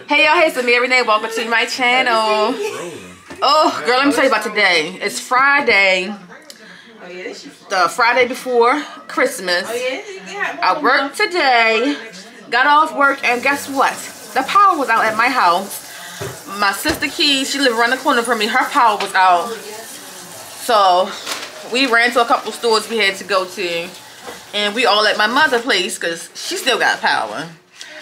Hey y'all, hey, it's Amia, Renee. Welcome to my channel. Oh, girl, let me tell you about today. It's Friday. The Friday before Christmas. I worked today, got off work, and guess what? The power was out at my house. My sister Key, she lived around the corner from me. Her power was out. So we ran to a couple stores we had to go to. And we all at my mother's place because she still got power.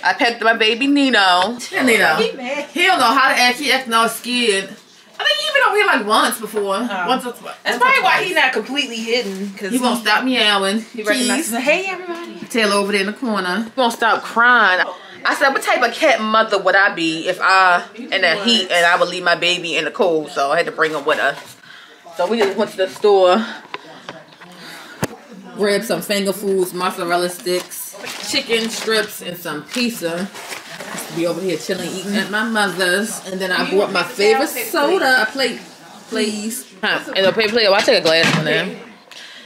I packed my baby Nino. Nino. He don't know how to act. He acting all scared. I think he been over here like once before. Once or twice. That's probably why he's not completely hidden. Cause he won't stop meowing. He recognizes me. Hey everybody. Tail over there in the corner. He won't stop crying. I said, what type of cat mother would I be if I in the heat and I would leave my baby in the cold? So I had to bring him with us. So we just went to the store. Grabbed some finger foods, mozzarella sticks, chicken strips, and some pizza. Be over here chilling, eating at my mother's. And then I bought my favorite soda. A plate, please. And a plate, I'll take a glass from there.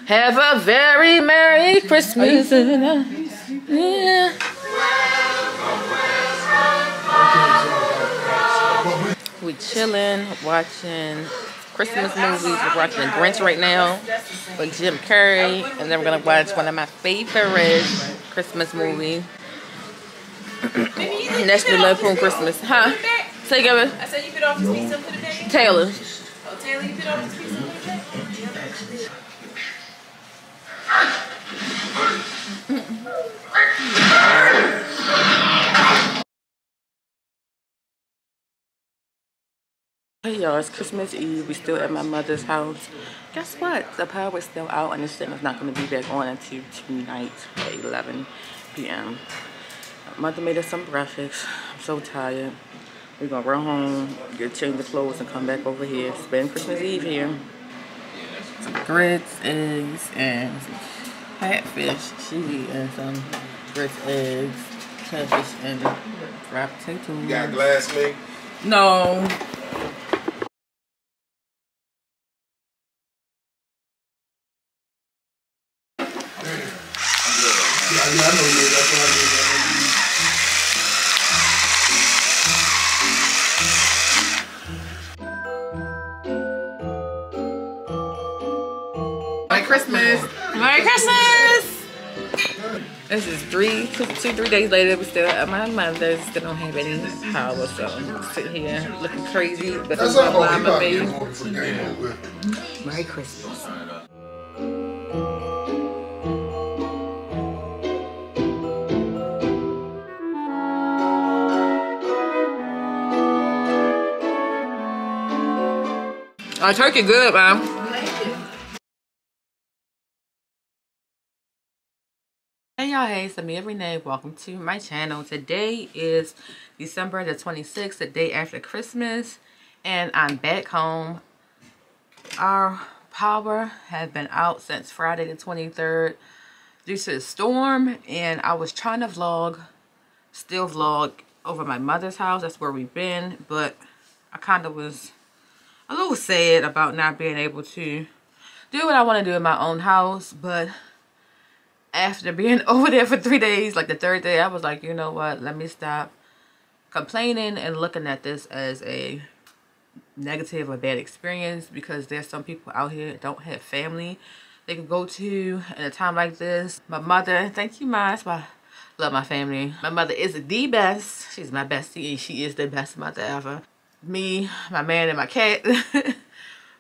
Have a very Merry Christmas. Yeah. We chilling, watching Christmas movies. We're watching The Grinch right now with Jim Carrey, and then we're gonna watch one of my favorite Christmas movies, National Lampoon Christmas. Huh? Say again. I said you bit off this pizza and put it back in? Taylor. Oh, Taylor, you bit off this pizza and put it back? Hey y'all, it's Christmas Eve. We still at my mother's house. Guess what? The power is still out and the is not going to be back on until tonight at 11 p.m. Mother made us some breakfast. I'm so tired. We're going to run home, get change the clothes, and come back over here. Spend Christmas Eve here. Some grits, eggs, and some catfish. She and some grits, eggs, catfish, and fried potatoes. You got a glass, me? No. Merry Christmas! Merry Christmas! This is 3 days later. We're still at my mother's. Still don't have any power, so I'm sitting here looking crazy. But that's my baby. Merry Christmas. Our turkey good, man. Hey y'all, hey, it's Amia Renee. Welcome to my channel. Today is December the 26th, the day after Christmas, and I'm back home. Our power has been out since Friday the 23rd due to the storm, and I was trying to still vlog over my mother's house. That's where we've been, but I kind of was a little sad about not being able to do what I want to do in my own house. But after being over there for 3 days, like the third day, I was like, you know what, let me stop complaining and looking at this as a negative or bad experience, because there's some people out here that don't have family they can go to at a time like this. My mother, thank you, Ma. I love my family. My mother is the best. She's my bestie, and she is the best mother ever. Me, my man, and my cat.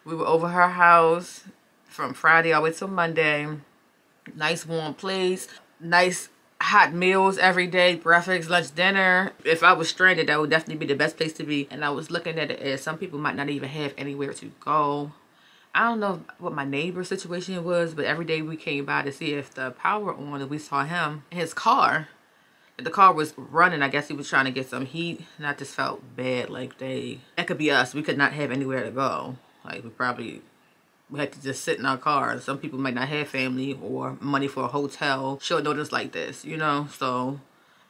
We were over her house from Friday all the way till Monday. Nice warm place. Nice hot meals every day. Breakfast, lunch, dinner. If I was stranded, that would definitely be the best place to be. And I was looking at it as some people might not even have anywhere to go. I don't know what my neighbor's situation was, but every day we came by to see if the power on, and we saw him in his car. The car was running. I guess he was trying to get some heat, and I just felt bad. Like, that could be us. We could not have anywhere to go. Like, we had to just sit in our cars. Some people might not have family or money for a hotel, short notice like this, you know. So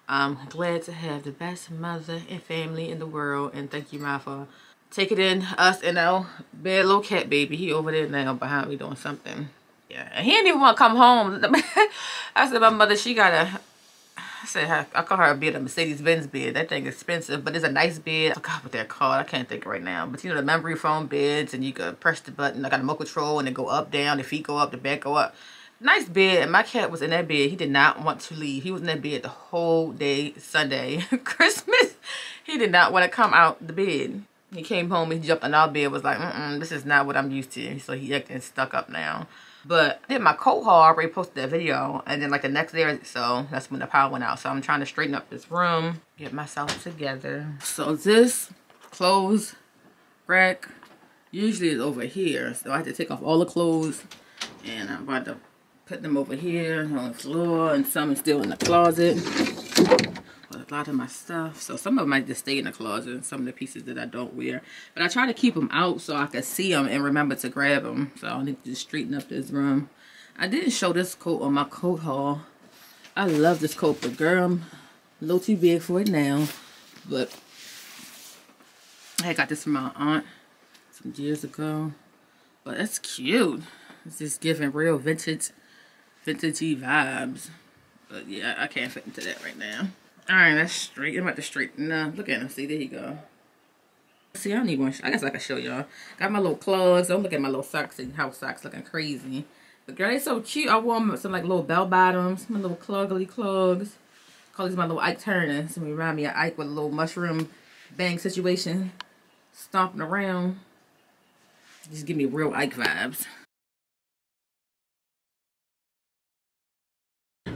I'm glad to have the best mother and family in the world, and thank you, Ma, for taking in us and our bad little cat baby. He over there now behind me doing something. Yeah, and he didn't even want to come home. I said, my mother, she gotta I said I call her a bed, a Mercedes-Benz bed. That thing is expensive, but it's a nice bed. I forgot what they're called. I can't think right now. But you know, the memory foam beds, and you can press the button. I got a remote control, and it go up, down. The feet go up, the back go up. Nice bed. And my cat was in that bed. He did not want to leave. He was in that bed the whole day Sunday, Christmas. He did not want to come out the bed. He came home and he jumped on our bed. Was like, this is not what I'm used to. So he acting stuck up now. But I did my coat haul. I already posted that video. And then like the next day or so, that's when the power went out. So I'm trying to straighten up this room. Get myself together. So this clothes rack usually is over here. So I have to take off all the clothes. And I'm about to put them over here on the floor. And some is still in the closet. But a lot of my stuff. So some of them might just stay in the closet. And some of the pieces that I don't wear. But I try to keep them out so I can see them and remember to grab them. So I need to just straighten up this room. I didn't show this coat on my coat haul. I love this coat, but girl, I'm a little too big for it now. But I got this from my aunt some years ago. But it's cute. It's just giving real vintagey vibes. But yeah, I can't fit into that right now. Alright, that's straight. I'm about to straighten up. Look at him. See, there you go. See, I don't need one. I guess I can show y'all. Got my little clogs. Don't look at my little socks and house socks looking crazy. But girl, they're so cute. I wore them with some like little bell bottoms. My little cloggly clogs. Call these my little Ike Turner. So they remind me of Ike with a little mushroom bang situation. Stomping around. Just give me real Ike vibes.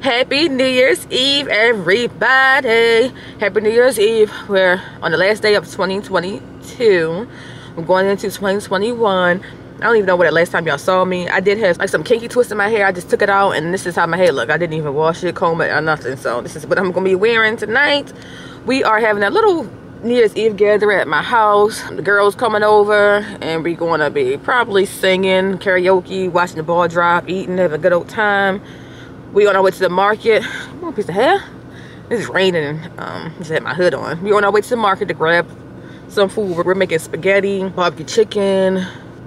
Happy New Year's Eve, everybody. Happy New Year's Eve. We're on the last day of 2022. We're going into 2021. I don't even know what the last time y'all saw me. I did have like some kinky twists in my hair. I just took it out and this is how my hair look. I didn't even wash it, comb it, or nothing. So this is what I'm going to be wearing tonight. We are having a little New Year's Eve gathering at my house. The girls coming over and we're going to be probably singing, karaoke, watching the ball drop, eating, having a good old time. We on our way to the market. One piece of hair. It's raining. Just had my hood on. We on our way to the market to grab some food. We're making spaghetti, barbecue chicken,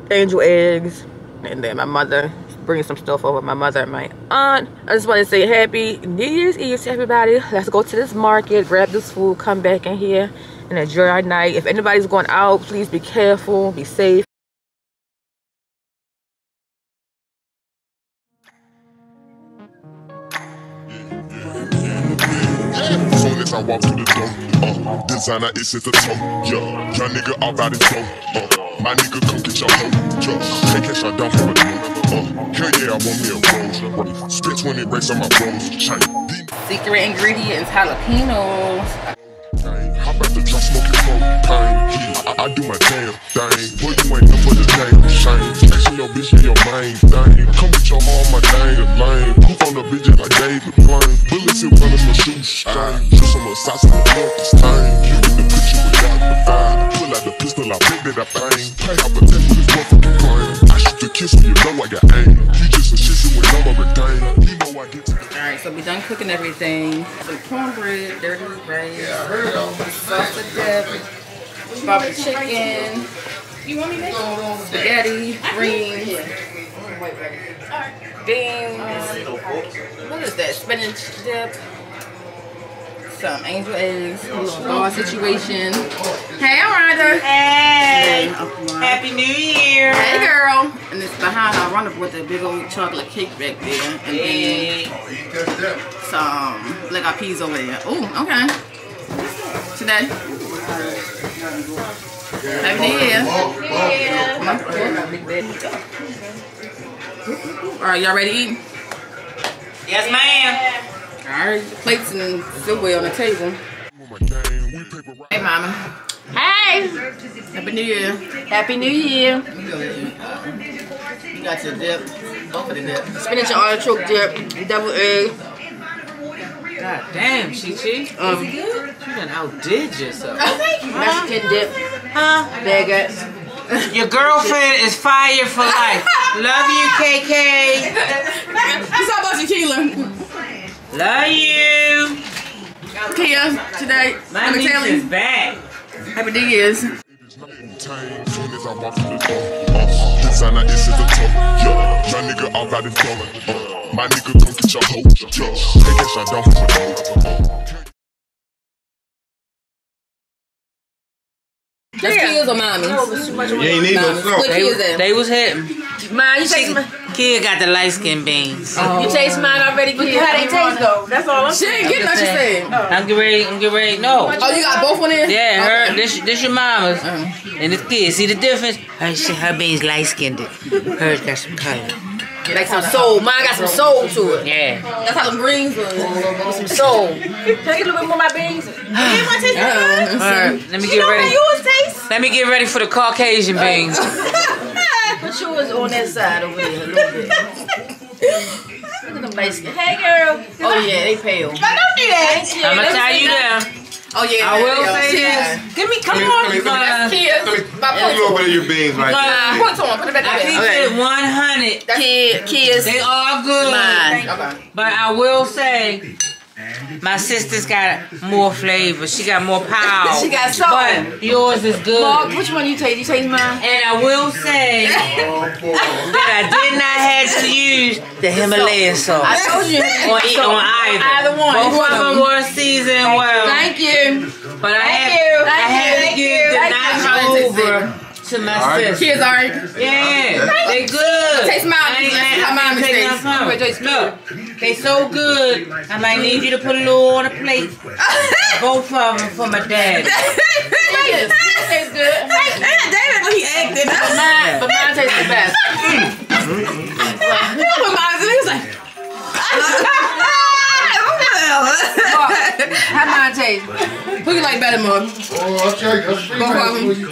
angel eggs, and then my mother bringing some stuff over. My mother and my aunt. I just want to say happy New Year's Eve to everybody. Let's go to this market, grab this food, come back in here, and enjoy our night. If anybody's going out, please be careful, be safe. I walk through the door, designer is at the toe, yeah. Young nigga all about it go, my nigga come get your hoe, yeah. Take cash I don't have a door, hell yeah I want me a rose, spit 20 racks on my rose, chain. Secret ingredients, jalapenos. How about the drop smoking cocaine? I do my damn thing, boy you ain't up for the damn shame. Chasing your bitch in your main thing, come with your arm, my dang lane. Poof on the bitch like David Blaine, bullets in front of my shoestring. Shoot some sauce in the floor this time, you get the picture without the vibe. Pull out the pistol, I bet that I bang. Pay off a test with this motherfucking plane. I shoot the kiss when you know I got aim. You just a shit with no everything. You know I get to the alright, so we done cooking everything. Some cornbread, dirty rice, salsa dip, barbecue chicken, spaghetti, greens, beans, what is that, spinach dip, some angel eggs, a little bar situation. Hey, Rhonda. Hey, Happy New Year. Hey, girl. And it's behind our Rhonda with a big old chocolate cake back there. And then some black eyed peas over there. Oh, okay. Today. Happy New Year. All right, y'all ready to eat? Yes, ma'am. Alright, plates and silverware on the table. Hey, mama. Hey! Happy New Year. Happy New Year. You got your dip. Both of the dip. Spinach and artichoke dip. Double egg. God damn, Chi-Chi. Is it good? You done outdid yourself. Mexican dip. Huh? Baguettes. Your girlfriend is fire for life. Love you, KK. What's up about tequila? Love you. Kia, today. My niece is back. Happy New Year's. designer, it's in the top. Yeah, my nigga all about the dough. My nigga come get your hoe. Yeah, take that shot down from the door. That's kids or mommy? You ain't need no salt. What kids at? They was hitting. Mine, you taste mine. Kid got the light skin beans. You taste mine already, kid. How they taste though? That's all I'm She saying. ain't getting what she said. I'm getting ready. No. Oh, you got both on there? Yeah, her. This your mama's. And this kid. See the difference? Her beans light skinned. Hers got some color. Like some soul. Mine got some soul to it. Yeah. That's how them greens was. With some soul. Can I get a little bit more of my beans? You want to taste mine? Alright, let me You get know how ready. yours taste? Let me get ready for the Caucasian beans. Put yours on that side over there a little bit. Look at them light skin. Hey girl. Oh yeah, they pale. But don't do that. I'm gonna tell you now. Oh yeah. I will say this. Give me, come on. Kids. Give me a little bit of your beans right there. Put it on. Put it back I there. keep it 100. Kids. They all good. Mine. Okay. But I will say, my sister's got more flavor. She got more power. She got soul. But yours is good. Mark, which one you taste? You taste mine? And I will say that I did not have to use the Himalayan salt. I told you. on either. Either one. Both of them were seasoned well. Thank you. But I had to give the notch over to my sister. Kids alright. Yeah, they good. Taste mine. How mine Take tastes. none from. Look, they so good. I might need you to put a little on a plate. Both of them for my dad. Yes. Tastes good. David, when he acted. But mine tastes the best. He was like, How mine taste? who you like better, Mom? Oh, I'll tell you. That's free Both of range them. for you.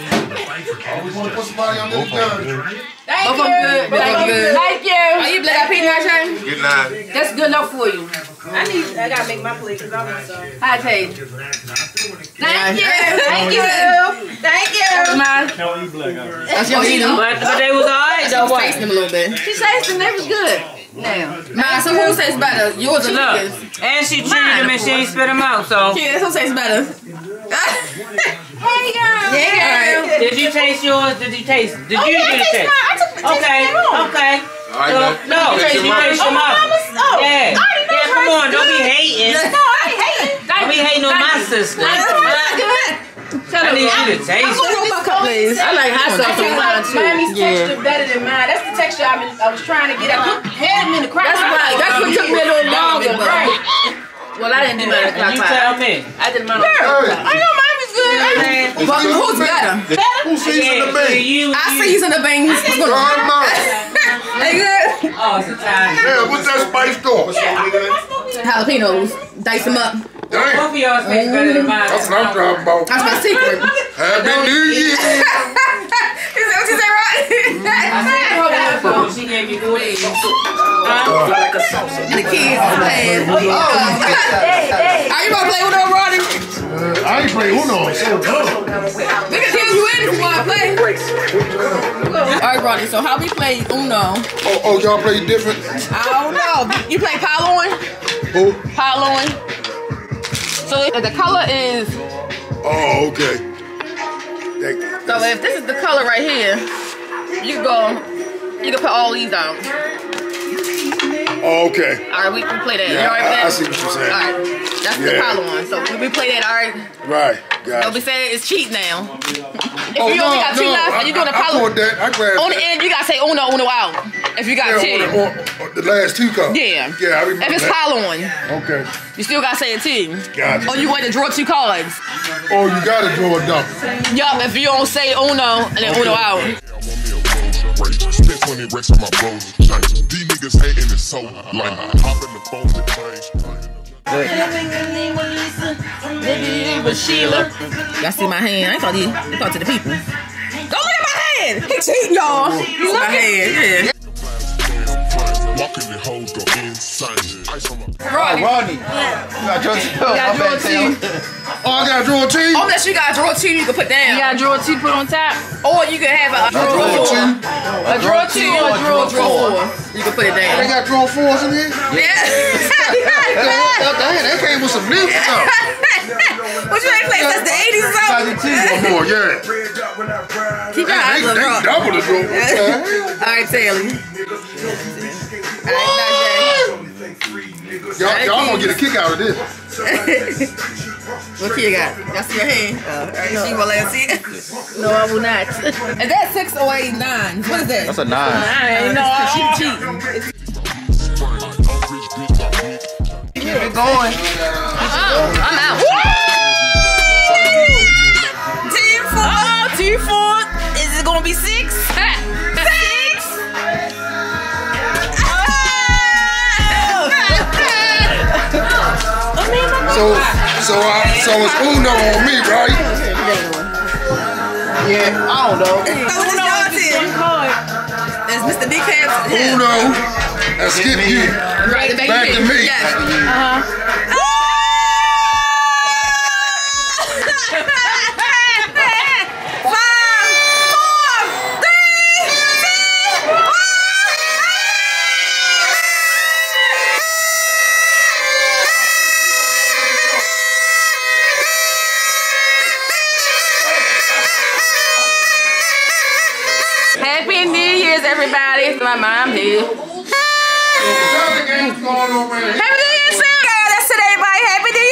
I always want to put somebody on this gun. Thank Both of them good. Both of them good. Thank you. Are you black peanut shine? Get nine. That's good enough for you. I gotta make my plate because I want some. How it taste? Thank you. Thank you. Thank you. Mine. That's your eating. But they was alright though. What? Taste them a little bit. She tasted them. They was good. Now. Mine, so who tastes better? Yours or Look, Lucas? and she treated them and she ain't spit them out. So Kids, who tastes better? Hey, girl. Yeah. did you taste yours? Did you taste? Did you do the taste? Okay. Okay. All right, No, you taste your mama. Yeah. Yeah, come on, don't be hating. Don't be hating on my sister. I need you to taste it. I like hot sauce on mine too. Mommy's texture better than mine. That's the texture I was trying to get. I had them in the crack. That's why. That's what took me a little longer. Well, I didn't do mine at You o'clock. tell me. I did mine on o'clock. I know mine is good. But who's better? Who seasoned the beans? I season the beans. What's going on? They good? Oh, it's a time. Yeah, what's that spice door? Jalapenos. Dice them up. Both Damn. of y'all taste better than mine. That's what I'm talking about. That's my secret. Happy New Year. Is that what you say, right? She gave me 40. The kids are playing. Are you gonna play with her, Ronnie? I ain't playing Uno. So dumb. We can give you in if you wanna play. Alright, Ronnie, so how we play Uno? Oh, y'all play different? I don't know. You play Paloing? Who? Paloing. So the color is, Oh, okay. so if this is the color right here, you can put all these out. Oh, okay. Alright, we can play that. Yeah, You alright with that? I see what you're saying. Alright, that's the Yeah. Paloing. So we play that, alright? Right. Don't Got be it. saying it's cheat now. If Oh, you only got two left and you're doing a I Palo, poured that. I grabbed on the that. end you gotta say uno out. If you got two. On the last two cups. Yeah. Yeah, I remember If it's that. Paloing, Okay. you still gotta say a two. Gotcha. Or you want to draw two cards. Oh, you gotta draw a double. Yup, if you don't say uno and then uno out. Spent 20 racks on my bros. These niggas hating is so lame. Hop in the phone to change. Y'all see my hand? I ain't talk to the people. Don't look at my hand! He cheating, y'all! You look at my hand, yeah. Walking the hoes go insane. Ice on my Rodney. You gotta draw two. You gotta draw two. Oh, I gotta draw a two? Unless you got a draw two, you can put down. You gotta draw two, put on top. Or you can have a draw four. A draw two or a draw four. You can put it They down. got draw fours in here? Yeah. That came with some new stuff. What you ain't played since the 80s or something? mac and cheese. One more, yeah. Keep your eyes They on her. double the dough. Alright, Taylor. Y'all gonna get a kick out of this. What kid you got? Y'all see your hand? No. She will let us see it. No, I will not. Is that 6 or 8, 9? What is that? That's a 9. She cheating. Keep it going. I'm out. Team 4. Team 4. Is it gonna be 6? 6. So it's Uno on me, right? Yeah, I don't know. It's Mr. DK. Uno. That's skip you. Right, Back to me. Yes. Happy New Year's, everybody. It's my mom here. Happy Happy New Year's, Sam. That's today, everybody. Happy New